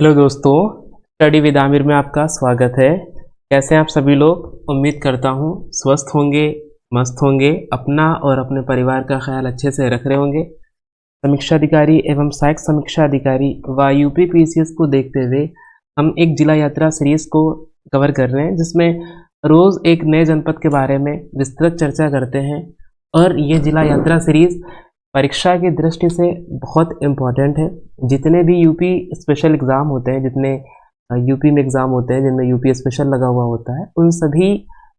Hello दोस्तों, study with Aamir में आपका स्वागत है। कैसे हैं आप सभी लोग? उम्मीद करता हूँ स्वस्थ होंगे, मस्त होंगे, अपना और अपने परिवार का ख्याल अच्छे से रख रहे होंगे। समीक्षा अधिकारी एवं सहायक समीक्षा अधिकारी व यूपी पीसीएस को देखते हुए हम एक जिला यात्रा सीरीज को कवर कर रहे हैं, जिसमें रोज़ एक नए जनपद के बारे में विस्तृत चर्चा करते हैं। और ये जिला यात्रा सीरीज परीक्षा की दृष्टि से बहुत इम्पॉर्टेंट है। जितने भी यूपी स्पेशल एग्ज़ाम होते हैं, जितने यूपी में एग्ज़ाम होते हैं जिनमें यूपी स्पेशल लगा हुआ होता है, उन सभी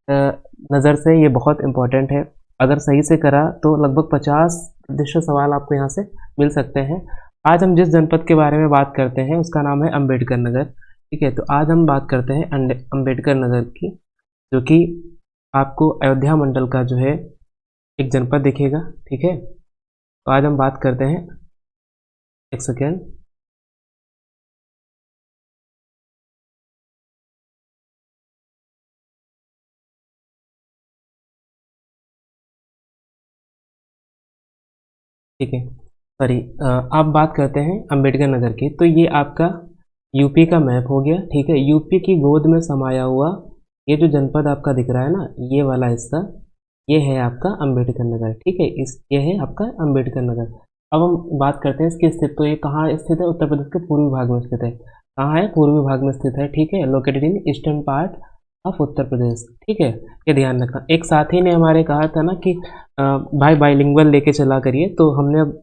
नज़र से ये बहुत इम्पॉर्टेंट है। अगर सही से करा तो लगभग 50% सवाल आपको यहाँ से मिल सकते हैं। आज हम जिस जनपद के बारे में बात करते हैं उसका नाम है अम्बेडकर नगर। ठीक है, तो आज हम बात करते हैं अम्बेडकर नगर की, जो कि आपको अयोध्या मंडल का जो है एक जनपद दिखेगा। ठीक है, तो आज हम बात करते हैं, एक सेकेंड, ठीक है, सॉरी, आप बात करते हैं अंबेडकर नगर की। तो ये आपका यूपी का मैप हो गया। ठीक है, यूपी की गोद में समाया हुआ ये जो जनपद आपका दिख रहा है ना, ये वाला हिस्सा, ये है आपका अंबेडकर नगर। ठीक है, ये है आपका अंबेडकर नगर। अब हम बात करते हैं इसकी स्थित। तो ये कहाँ स्थित है? उत्तर प्रदेश के पूर्वी भाग में स्थित है। कहाँ है? पूर्वी भाग में स्थित है। ठीक है, located in eastern part of Uttar Pradesh. ठीक है, ये ध्यान रखना। एक साथी ने हमारे कहा था ना कि भाई बाइलिंगुअल लेके चला करिए, तो हमने अब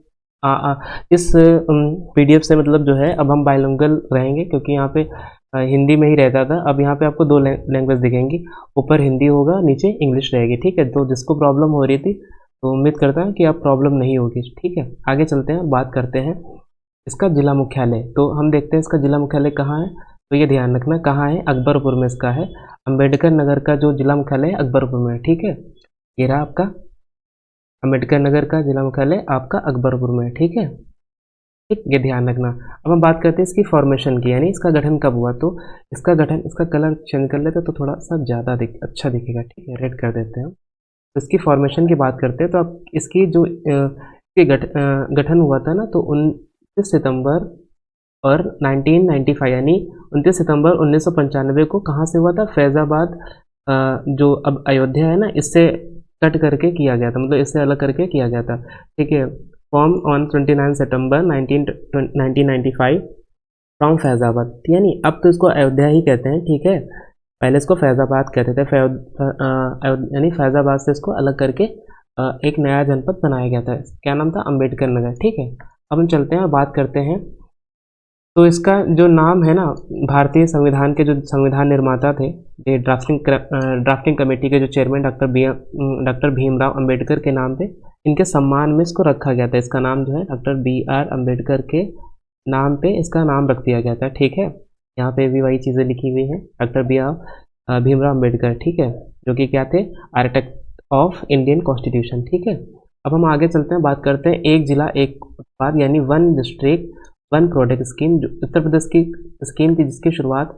इस पीडीएफ से मतलब जो है अब हम बाइलिंगुअल रहेंगे, क्योंकि यहाँ पे हिंदी में ही रहता था। अब यहाँ पे आपको दो लैंग्वेज दिखेंगी, ऊपर हिंदी होगा, नीचे इंग्लिश रहेगी। ठीक है, तो जिसको प्रॉब्लम हो रही थी, तो उम्मीद करता हूँ कि अब प्रॉब्लम नहीं होगी। ठीक है, आगे चलते हैं, बात करते हैं इसका जिला मुख्यालय। तो हम देखते हैं इसका जिला मुख्यालय कहाँ है। तो ये ध्यान रखना कहाँ है, अकबरपुर में इसका है। अम्बेडकर नगर का जो जिला मुख्यालय है अकबरपुर में। ठीक है, ये रहा आपका अम्बेडकर नगर का जिला मुख्यालय आपका अकबरपुर में। ठीक है, ठीक, ये ध्यान रखना। अब हम बात करते हैं इसकी फॉर्मेशन की, यानी इसका गठन कब हुआ। तो इसका गठन, इसका कलर चेंज कर लेते हैं तो थोड़ा सा ज़्यादा अच्छा दिखेगा। ठीक है, रेड कर देते हैं हम। तो इसकी फॉर्मेशन की बात करते हैं, तो अब इसकी जो गठन हुआ था ना, तो 29 सितंबर और 1995, यानी 29 सितंबर 1995 को कहाँ से हुआ था? फैज़ाबाद, जो अब अयोध्या है ना, इससे कट करके किया गया था, मतलब इससे अलग करके किया गया था। ठीक है, form on 29 September 1995 from Faizabad, यानी अब तो इसको अयोध्या ही कहते हैं। ठीक है, पहले इसको फैज़ाबाद कहते थे। यानी फैज़ाबाद से इसको अलग करके एक नया जनपद बनाया गया था। क्या नाम था? अम्बेडकर नगर। ठीक है, अब हम चलते हैं और बात करते हैं। तो इसका जो नाम है ना, भारतीय संविधान के जो संविधान निर्माता थे, ये ड्राफ्टिंग कमेटी के जो चेयरमैन डॉक्टर भीमराव अंबेडकर के नाम पे, इनके सम्मान में इसको रखा गया था। इसका नाम जो है डॉक्टर BR अम्बेडकर के नाम पे इसका नाम रख दिया गया था। ठीक है, यहाँ पे भी वही चीज़ें लिखी हुई हैं, डॉक्टर भीमराव अम्बेडकर। ठीक है, जो कि क्या थे? Architect of Indian constitution. ठीक है, अब हम आगे चलते हैं, बात करते हैं एक जिला एक उत्पाद, यानी one district one product scheme, जो उत्तर प्रदेश की स्कीम थी, जिसकी शुरुआत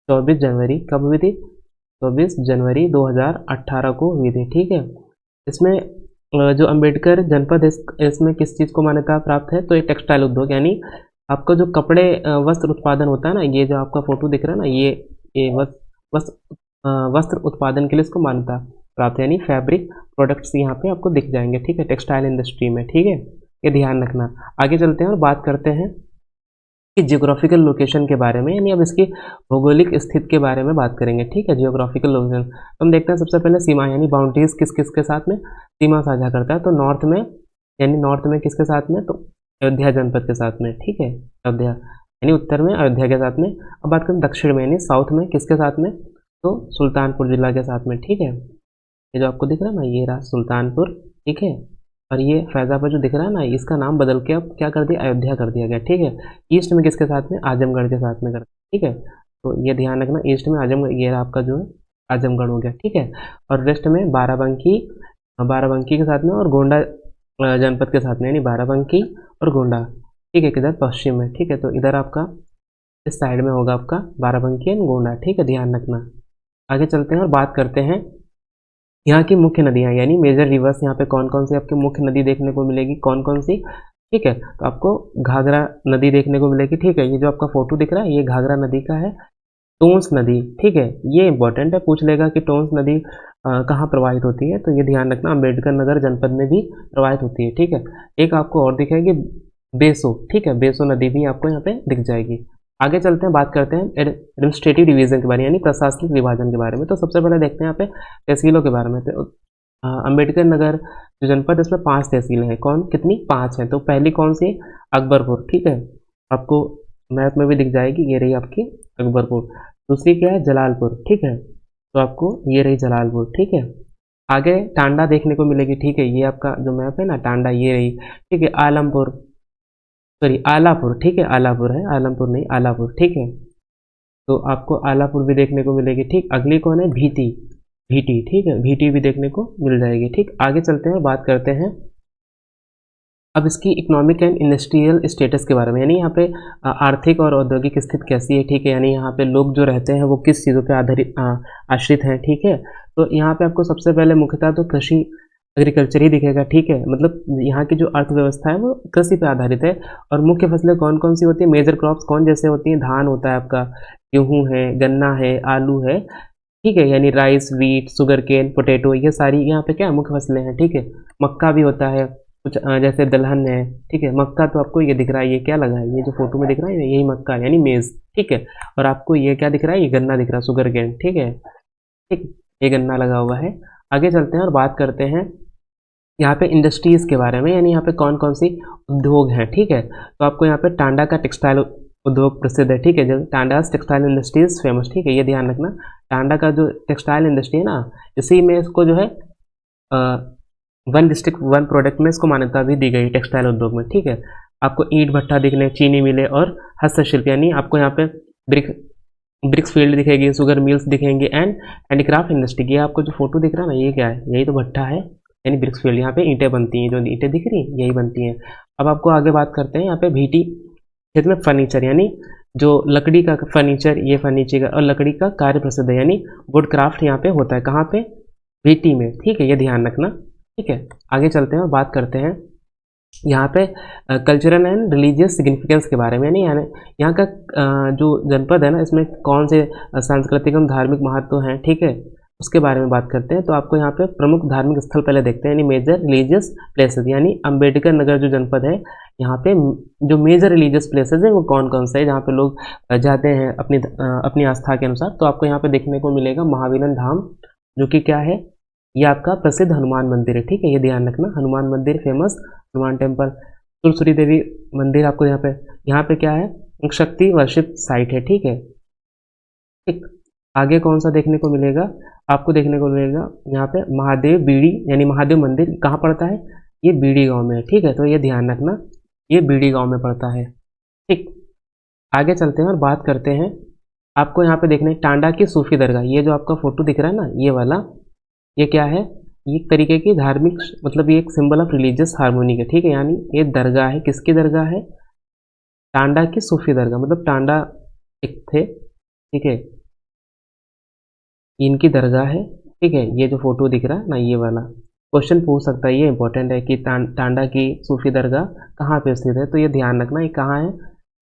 24 जनवरी कब हुई थी? 24 जनवरी 2018 को हुई थी। ठीक है, इसमें जो अंबेडकर जनपद है, इसमें किस चीज़ को मान्यता प्राप्त है? तो ये टेक्सटाइल उद्योग, यानी आपका जो कपड़े वस्त्र उत्पादन होता है ना, ये जो आपका फोटो दिख रहा है ना, ये वस्त्र उत्पादन के लिए इसको मान्यता प्राप्त है, यानी फैब्रिक प्रोडक्ट्स यहाँ पे आपको दिख जाएंगे। ठीक है, टेक्सटाइल इंडस्ट्री में। ठीक है, ये ध्यान रखना। आगे चलते हैं और बात करते हैं कि जियोग्राफिकल लोकेशन के बारे में, यानी अब इसकी भौगोलिक स्थिति के बारे में बात करेंगे। ठीक है, जियोग्राफिकल लोकेशन हम देखते हैं। सबसे पहले सीमा, यानी बाउंड्रीज किस किस के साथ में सीमा साझा करता है। तो नॉर्थ में, यानी नॉर्थ में किसके साथ में? तो अयोध्या जनपद के साथ में। ठीक है, अयोध्या, यानी उत्तर में अयोध्या के साथ में। अब बात करें दक्षिण में, यानी साउथ में किसके साथ में? तो सुल्तानपुर जिला के साथ में। ठीक है, ये जो आपको दिख रहा है ना, ये रहा सुल्तानपुर। ठीक है, और ये फैज़ाबाद जो दिख रहा है ना, इसका नाम बदल के अब क्या कर दिया? अयोध्या कर दिया गया। ठीक है, ईस्ट में किसके साथ में? आजमगढ़ के साथ में कर। ठीक है, तो ये ध्यान रखना, ईस्ट में आजमगढ़, ये आपका जो है आजमगढ़ हो गया। ठीक है, और वेस्ट में बाराबंकी के साथ में और गोंडा जनपद के साथ में, यानी बाराबंकी और गोंडा। ठीक है, किधर? पश्चिम में। ठीक है, तो इधर आपका इस साइड में होगा आपका बाराबंकी एंड गोंडा। ठीक है, ध्यान रखना। आगे चलते हैं और बात करते हैं यहाँ की मुख्य नदियाँ, यानी मेजर रिवर्स। यहाँ पे कौन कौन सी आपकी मुख्य नदी देखने को मिलेगी? कौन कौन सी? ठीक है। तो आपको घाघरा नदी देखने को मिलेगी, ठीक है। ये जो आपका फोटो दिख रहा है ये घाघरा नदी का है। टोंस नदी, ठीक है, ये इंपॉर्टेंट है, पूछ लेगा कि टोंस नदी कहाँ प्रवाहित होती है, तो ये ध्यान रखना अम्बेडकर नगर जनपद में भी प्रवाहित होती है, ठीक है। एक आपको और दिखेगी बेसो, ठीक है, बेसो नदी भी आपको यहाँ पे दिख जाएगी। आगे चलते हैं, बात करते हैं एडमिनिस्ट्रेटिव डिवीजन के बारे में, यानी प्रशासनिक विभाजन के बारे में। तो सबसे पहले देखते हैं यहाँ पे तहसीलों के बारे में। तो अम्बेडकर नगर जो जनपद है इसमें 5 तहसीलें हैं। कौन कितनी? 5 हैं। तो पहली कौन सी? अकबरपुर, ठीक है, आपको मैप में भी दिख जाएगी, ये रही आपकी अकबरपुर। दूसरी क्या है? जलालपुर, ठीक है, तो आपको ये रही जलालपुर, ठीक है। आगे टांडा देखने को मिलेगी, ठीक है, ये आपका जो मैप है ना टांडा, ये रही, ठीक है। आलमपुर, सॉरी आलापुर, ठीक है, आलापुर है, आलमपुर नहीं, आलापुर, ठीक है। तो आपको आलापुर भी देखने को मिलेगी, ठीक। अगली कौन है? भीटी, भीटी, ठीक है, भीटी भी देखने को मिल जाएगी, ठीक। आगे चलते हैं, बात करते हैं अब इसकी इकोनॉमिक एंड इंडस्ट्रियल स्टेटस के बारे में, यानी यहाँ पे आर्थिक और औद्योगिक स्थिति कैसी है, ठीक है, यानी यहाँ पे लोग जो रहते हैं वो किस चीज़ों पे आधारित आश्रित हैं, ठीक है। तो यहाँ पे आपको सबसे पहले मुख्यतः तो कृषि एग्रीकल्चर ही दिखेगा, ठीक है, मतलब यहाँ की जो अर्थव्यवस्था है वो कृषि पे आधारित है। और मुख्य फसलें कौन कौन सी होती है? मेजर क्रॉप्स कौन जैसे होती हैं? धान होता है आपका, गेहूँ है, गन्ना है, आलू है, ठीक है, यानी rice, wheat, sugar cane, potato, ये सारी यहाँ पे क्या है? मुख्य फसलें हैं, ठीक है। मक्का भी होता है कुछ, जैसे दलहन है, ठीक है। मक्का तो आपको ये दिख रहा है, ये क्या लगा है? ये जो फोटो में दिख रहा है यही मक्का है, यानी मेज, ठीक है। और आपको ये क्या दिख रहा है? ये गन्ना दिख रहा है, शुगर केन, ठीक है, ठीक, ये गन्ना लगा हुआ है। आगे चलते हैं और बात करते हैं यहाँ पे इंडस्ट्रीज़ के बारे में, यानी यहाँ पे कौन कौन सी उद्योग हैं, ठीक है। तो आपको यहाँ पे टांडा का टेक्सटाइल उद्योग प्रसिद्ध है, ठीक है, जो टांडास टेक्सटाइल इंडस्ट्रीज फेमस, ठीक है, ये ध्यान रखना। टांडा का जो टेक्सटाइल इंडस्ट्री है ना, इसी में इसको जो है वन डिस्ट्रिक्ट वन प्रोडक्ट में इसको मान्यता भी दी गई टेक्सटाइल उद्योग में, ठीक है। आपको ईंट भट्टा दिखने, चीनी मिले और हस्तशिल्प, यानी आपको यहाँ पे ब्रिक्स फील्ड दिखेगी, शुगर मिल्स दिखेंगे एंड हैंडीक्राफ्ट इंडस्ट्री। ये आपको जो फोटो दिख रहा है ना, ये क्या है? यही तो भट्टा है, यानी ब्रिक्स फील्ड। यहाँ पे ईंटें बनती हैं, जो ईंटें दिख रही हैं यही बनती हैं। अब आपको आगे बात करते हैं यहाँ पे भीटी क्षेत्र में फर्नीचर, यानी जो लकड़ी का फर्नीचर, ये फर्नीचर का और लकड़ी का कार्य प्रसिद्ध है, यानी वुड क्राफ्ट यहाँ पे होता है। कहाँ पे? भीटी में, ठीक है, ये ध्यान रखना, ठीक है। आगे चलते हैं और बात करते हैं यहाँ पे कल्चरल एंड रिलीजियस सिग्निफिकेंस के बारे में, यानी यहाँ का जो जनपद है ना, इसमें कौन से सांस्कृतिक एवं धार्मिक महत्व हैं, ठीक है, उसके बारे में बात करते हैं। तो आपको यहाँ पे प्रमुख धार्मिक स्थल पहले देखते हैं, यानी मेजर रिलीजियस प्लेसेस, यानी अम्बेडकर नगर जो जनपद है यहाँ पे जो मेजर रिलीजियस प्लेसेस है वो कौन कौन से है, जहाँ पे लोग जाते हैं अपनी आस्था के अनुसार। तो आपको यहाँ पे देखने को मिलेगा महावीरन धाम, जो कि क्या है? ये आपका प्रसिद्ध हनुमान मंदिर है, ठीक है, ये ध्यान रखना, हनुमान मंदिर फेमस, हनुमान टेम्पल। सुरसुरी देवी मंदिर आपको यहाँ पे क्या है? एक शक्ति वर्शिप साइट है, ठीक है, ठीक। आगे कौन सा देखने को मिलेगा? आपको देखने को मिलेगा यहाँ पे महादेव बीड़ी, यानी महादेव मंदिर कहाँ पड़ता है? ये बीड़ी गांव में है, ठीक है, तो ये ध्यान रखना, ये बीड़ी गांव में पड़ता है, ठीक। आगे चलते हैं और बात करते हैं, आपको यहाँ पे देखने टांडा की सूफी दरगाह, ये जो आपका फोटो दिख रहा है ना, ये वाला, ये क्या है? ये एक तरीके की धार्मिक, मतलब ये एक सिंबल ऑफ रिलीजियस हार्मोनी का, ठीक है, यानी ये दरगाह है, किसकी दरगाह है? टांडा की सूफी दरगाह, मतलब टांडा एक थे, ठीक है, इनकी दरगाह है, ठीक है। ये जो फोटो दिख रहा है ना, ये वाला क्वेश्चन पूछ सकता है, ये इंपॉर्टेंट है कि टांडा की सूफी दरगाह कहाँ पे स्थित है, तो ये ध्यान रखना, ये कहाँ है?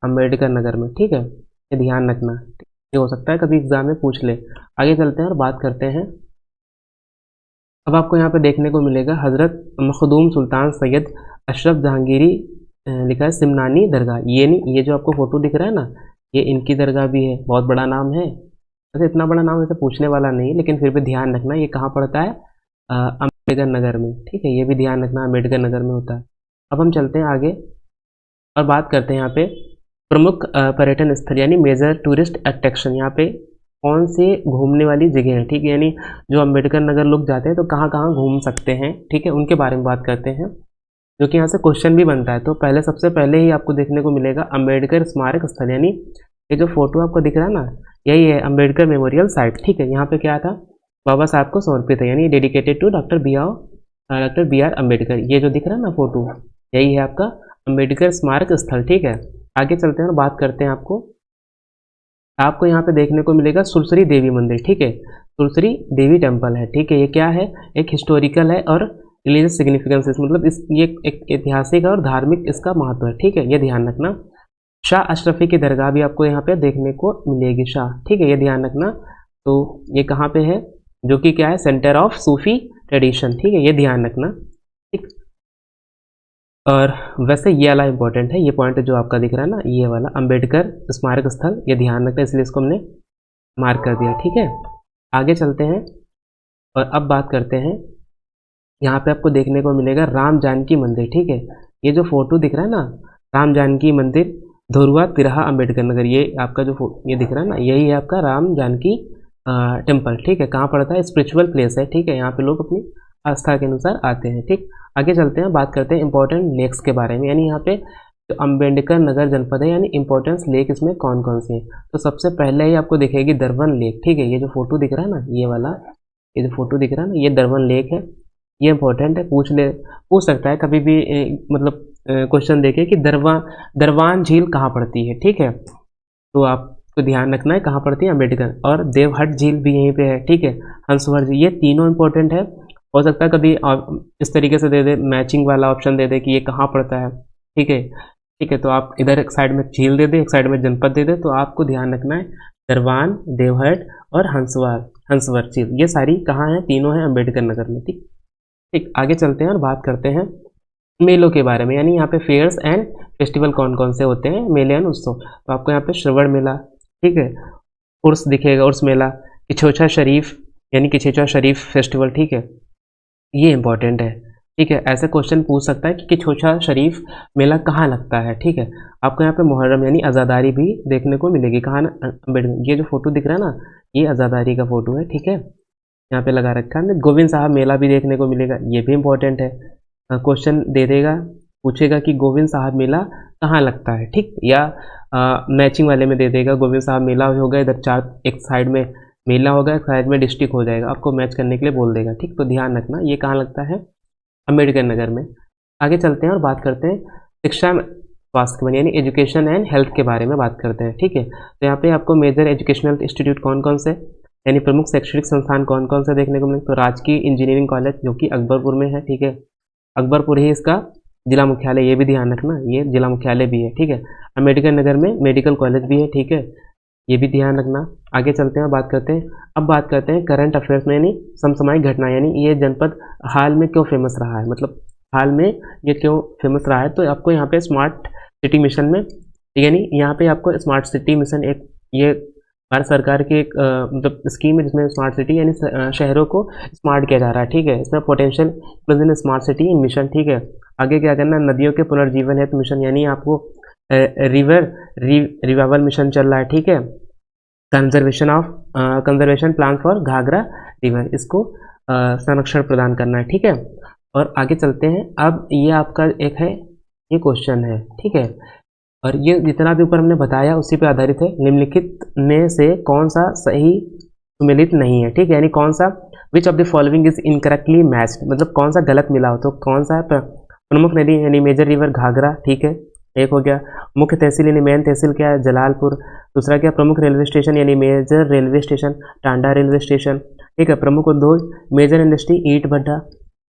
अम्बेडकर नगर में, ठीक है, ये ध्यान रखना, ये हो सकता है कभी एग्जाम में पूछ ले। आगे चलते हैं और बात करते हैं, अब आपको यहाँ पे देखने को मिलेगा हजरत मखदूम सुल्तान सैयद अशरफ जहांगीरी लिखा है सिमनानी दरगाह, ये नहीं, ये जो आपको फोटो दिख रहा है ना, ये इनकी दरगाह भी है, बहुत बड़ा नाम है, वैसे इतना बड़ा नाम वैसे पूछने वाला नहीं, लेकिन फिर भी ध्यान रखना, ये कहाँ पड़ता है? अम्बेडकर नगर में, ठीक है, ये भी ध्यान रखना, अम्बेडकर नगर में होता है। अब हम चलते हैं आगे और बात करते हैं यहाँ पे प्रमुख पर्यटन स्थल, यानी मेजर टूरिस्ट अट्रैक्शन, यहाँ पे कौन से घूमने वाली जगह है, ठीक है, यानी जो अम्बेडकर नगर लोग जाते हैं तो कहाँ कहाँ घूम सकते हैं, ठीक है, उनके बारे में बात करते हैं, जो कि यहाँ से क्वेश्चन भी बनता है। तो पहले सबसे पहले ही आपको देखने को मिलेगा अम्बेडकर स्मारक स्थल, यानी ये जो फोटो आपको दिख रहा है ना, यही है अम्बेडकर मेमोरियल साइट, ठीक है। यहाँ पे क्या था? बाबा साहब को समर्पित है, यानी dedicated to doctor B R Ambedkar, ये जो दिख रहा है ना फोटो, यही है आपका अम्बेडकर स्मारक स्थल, ठीक है। आगे चलते हैं और बात करते हैं, आपको यहाँ पे देखने को मिलेगा सुरसरी देवी मंदिर, ठीक है, सुरसरी देवी टेम्पल है, ठीक है, ये क्या है? एक हिस्टोरिकल है और रिलीजियस सिग्निफिकेंसेस, मतलब इस ये एक ऐतिहासिक और धार्मिक इसका महत्व है, ठीक है, ये ध्यान रखना। शाह अशरफी की दरगाह भी आपको यहाँ पे देखने को मिलेगी, शाह, ठीक है, ये ध्यान रखना। तो ये कहाँ पे है, जो कि क्या है, सेंटर ऑफ सूफी ट्रेडिशन, ठीक है, ये ध्यान रखना, ठीक। और वैसे ये वाला इंपॉर्टेंट है, ये पॉइंट जो आपका दिख रहा है ना, ये वाला अंबेडकर स्मारक स्थल, ये ध्यान रखना, इसलिए इसको हमने मार्क कर दिया, ठीक है। आगे चलते हैं और अब बात करते हैं, यहाँ पे आपको देखने को मिलेगा राम जानकी मंदिर, ठीक है। ये जो फोटो दिख रहा है ना, राम जानकी मंदिर, धुरवा तिरहा अम्बेडकर नगर, ये आपका जो ये दिख रहा है ना, यही है आपका राम जानकी टेम्पल, ठीक है। कहाँ पड़ता है, स्पिरिचुअल प्लेस है, ठीक है, यहाँ पे लोग अपनी आस्था के अनुसार आते हैं, ठीक। आगे चलते हैं, बात करते हैं इंपॉर्टेंट लेक्स के बारे में, यानी यहाँ पे जो अम्बेडकर नगर जनपद है, यानी इंपॉर्टेंस लेक इसमें कौन कौन से हैं। तो सबसे पहले ही आपको दिखेगी दरवन लेक, ठीक है, ये जो फोटो दिख रहा है ना, ये वाला, ये जो फोटो दिख रहा है ना, ये दरवन लेक है, ये इंपॉर्टेंट है, पूछ सकता है कभी भी, मतलब क्वेश्चन देके कि दरवान झील कहाँ पड़ती है, ठीक है। तो आपको ध्यान रखना है कहाँ पड़ती है, अम्बेडकर, और देवहट झील भी यहीं पे है, ठीक है, हंसवर झील, ये तीनों इंपॉर्टेंट है। हो सकता है कभी इस तरीके से दे दे, मैचिंग वाला ऑप्शन दे दे कि ये कहाँ पड़ता है, ठीक है, ठीक है। तो आप इधर एक साइड में झील दे दे, एक साइड में जनपद दे दे, तो आपको ध्यान रखना है दरवान, देवहट और हंसवर झील, ये सारी कहाँ है, तीनों है अम्बेडकर नगर में, ठीक। ठीक, आगे चलते हैं और बात करते हैं मेलों के बारे में, यानी यहाँ पे फेयर्स एंड फेस्टिवल कौन कौन से होते हैं, मेले एंड उत्सव। तो आपको यहाँ पे श्रवण मेला, ठीक है, उर्स दिखेगा, उर्स मेला, किछोछा शरीफ यानी किछोछा शरीफ फेस्टिवल, ठीक है, ये इंपॉर्टेंट है, ठीक है। ऐसे क्वेश्चन पूछ सकता है कि किछोछा शरीफ मेला कहाँ लगता है, ठीक है। आपको यहाँ पे मुहर्रम यानी आज़ादारी भी देखने को मिलेगी, कहाँ ना, अम्बेडकर, ये जो फोटो दिख रहा है ना, ये आज़ादारी का फोटो है, ठीक है, यहाँ पे लगा रखा है। गोविंद साहब मेला भी देखने को मिलेगा, ये भी इंपॉर्टेंट है, क्वेश्चन दे देगा, पूछेगा कि गोविंद साहब मेला कहाँ लगता है, ठीक, या मैचिंग वाले में दे देगा, गोविंद साहब मेला होगा इधर, चार एक साइड में मेला होगा, एक साइड में डिस्ट्रिक्ट हो जाएगा, आपको मैच करने के लिए बोल देगा, ठीक। तो ध्यान रखना ये कहाँ लगता है, अम्बेडकर नगर में। आगे चलते हैं और बात करते हैं शिक्षा स्वास्थ्य में, यानी एजुकेशन एंड हेल्थ के बारे में बात करते हैं, ठीक है। तो यहाँ पे आपको मेजर एजुकेशनल इंस्टीट्यूट कौन कौन से, यानी प्रमुख शैक्षणिक संस्थान कौन कौन से देखने को मिले। तो राजकीय इंजीनियरिंग कॉलेज जो कि अकबरपुर में है, ठीक है, अकबरपुर ही इसका जिला मुख्यालय, ये भी ध्यान रखना, ये जिला मुख्यालय भी है, ठीक है। अम्बेडकर नगर में मेडिकल कॉलेज भी है, ठीक है, ये भी ध्यान रखना। आगे चलते हैं, बात करते हैं, अब बात करते हैं करंट अफेयर्स में, यानी समसामयिक घटना, यानी ये जनपद हाल में क्यों फेमस रहा है, मतलब हाल में ये क्यों फेमस रहा है। तो आपको यहाँ पे स्मार्ट सिटी मिशन में, यानी यहाँ पे आपको स्मार्ट सिटी मिशन एक, ये भारत सरकार की एक मतलब स्कीम है जिसमें स्मार्ट सिटी यानी शहरों को स्मार्ट किया जा रहा है, ठीक है। इसमें potential present smart city mission, ठीक है। आगे क्या करना, नदियों के पुनर्जीवन हेतु मिशन, यानी आपको रिवर रिवाइवल मिशन चल रहा है, ठीक है। Conservation plan for Ghaghara river, इसको संरक्षण प्रदान करना है, ठीक है। और आगे चलते हैं, अब ये आपका एक है, ये क्वेश्चन है, ठीक है, और ये जितना भी ऊपर हमने बताया उसी पे आधारित है। निम्नलिखित में से कौन सा सही सुमेलित नहीं है, ठीक है, यानी कौन सा, which of the following is incorrectly matched, मतलब कौन सा गलत मिला हो, तो कौन सा प्रमुख नदी यानी मेजर रिवर घाघरा, ठीक है, एक हो गया। मुख्य तहसील यानी मेन तहसील क्या है, जलालपुर। दूसरा क्या, प्रमुख रेलवे स्टेशन यानी major railway station Tanda railway station, ठीक है। प्रमुख उद्योग, मेजर इंडस्ट्री ईंट भट्टा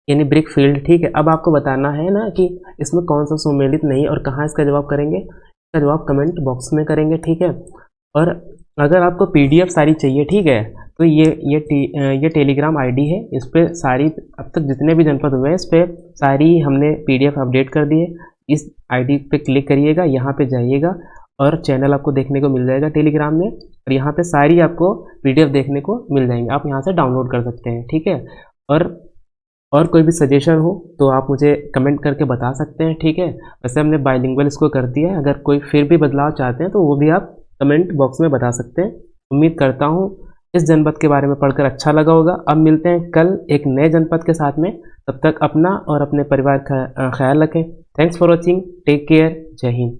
यानी ब्रिक फील्ड, ठीक है। अब आपको बताना है ना कि इसमें कौन सा सुमेलित नहीं और कहाँ इसका जवाब करेंगे, इसका जवाब कमेंट बॉक्स में करेंगे, ठीक है। और अगर आपको PDF सारी चाहिए, ठीक है, तो ये टेलीग्राम ID है, इस पर सारी अब तक जितने भी जनपद हुए हैं इस पर सारी हमने PDF अपडेट कर दी है। इस ID पे क्लिक करिएगा, यहाँ पे जाइएगा और चैनल आपको देखने को मिल जाएगा टेलीग्राम में, और यहाँ पे सारी आपको PDF देखने को मिल जाएंगे, आप यहाँ से डाउनलोड कर सकते हैं, ठीक है। और कोई भी सजेशन हो तो आप मुझे कमेंट करके बता सकते हैं, ठीक है। वैसे हमने बाइलिंगुअल इसको कर दिया है, अगर कोई फिर भी बदलाव चाहते हैं तो वो भी आप कमेंट बॉक्स में बता सकते हैं। उम्मीद करता हूँ इस जनपद के बारे में पढ़कर अच्छा लगा होगा। अब मिलते हैं कल एक नए जनपद के साथ में, तब तक अपना और अपने परिवार का ख्याल रखें। Thanks for watching, take care, जय हिंद।